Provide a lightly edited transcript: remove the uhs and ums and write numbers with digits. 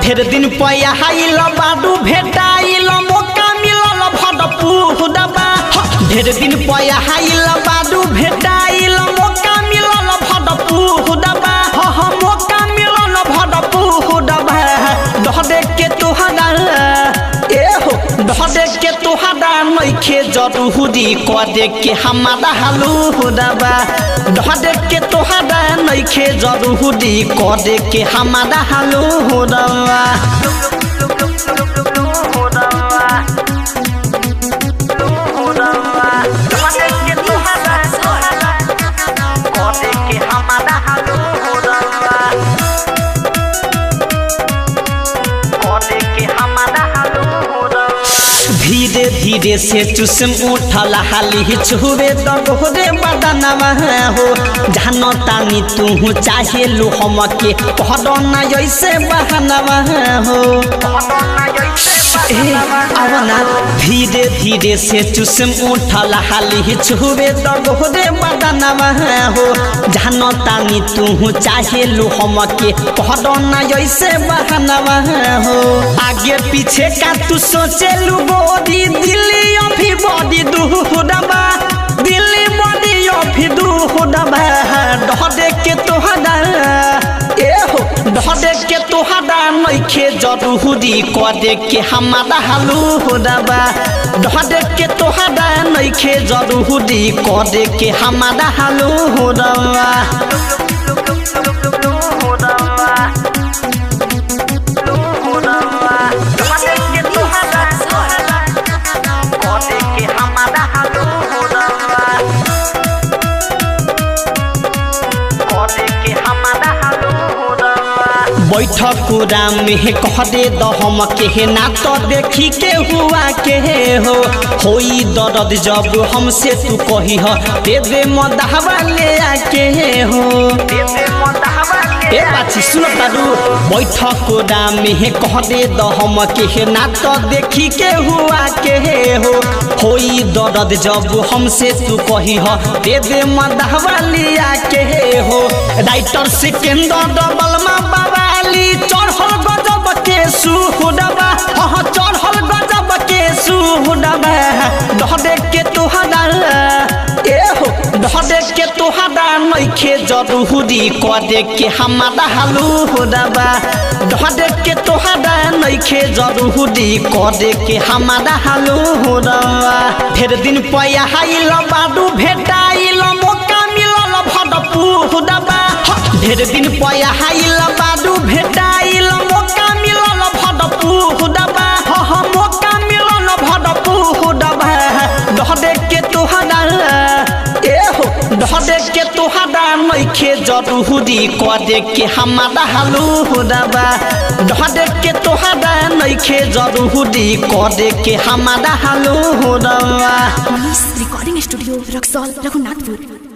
ढेर दिन पया हाइल बाडू भेटाइल मौका मिलल भडपुरबा ढेर दिन पया हाइल बाडू भेटाइल मौका मिलल भडपुरबा मौका मिलल भडपुरबा दहदे के तोहरा दहदे के तोहरा नइखे जरूरी कदे के हमारा हालुरबा दहदे के तोहरा नइखे जरूरी कदे के हमारा हालुरबा धीरे धीरे से चुसम उठल हाली छुबे दगोरे बदनवा हो जानो तानी तू चाहे लो हम के पहरना ऐसे बहनवा हो आवना धीरे धीरे से चुसम उठल हाली छुबे दगोरे बदनवा हो जानो तानी तू चाहे लो हम के पहरना ऐसे बहनवा हो आगे पीछे का तू सोचे लू बॉडी दिल्ली अभी बॉडी दूहदबा दिल्ली बॉडी अभी दूहदबा दहदे के तोहरा दहदे के तोहरा नइखे जरूरी कदे के हमारा हालुरबा दहदे के तोहरा नइखे जरूरी कदे के हमारा हालुरबा बैठक पूरा में कह दे दहम के ना तो देखी के हुआ के हो होई दर्द जब हमसे तू कही हो देवे मदहवा ले आके हो ए बाची सुन तारू बैठक पूरा में कह दे दहम के ना तो देखी के हुआ के हो होई दर्द जब हमसे तू कही हो देवे मदहवा ले आके हो राइटर सिकंदर बलमा बाबा चढ़ल गजब के सुहुदबा चढ़ल गजब के सुहुदबा दहदे के तोहरा दहदे के तोहरा नइखे जरूरी कदे के हमारा हालुरबा दहदे के तोहरा नइखे जरूरी कदे के हमारा हालुरबा ढेर दिन पया हाइल बाडू भेटाइल मौका मिलल भडपुरबा ढेर दिन पया हाइल बाडू भेटाइल मौका मिलल भडपुरबा मौका मिलल भडपुरबा दहदे के तोहरा दहदे के तोहरा नइखे जरूरी कदे के हमारा हालुरबा दहदे के तोहरा नइखे जरूरी कदे के हमारा हालुरबा रिकॉर्डिंग स्टूडियो रक्सौल रघुनाथपुर।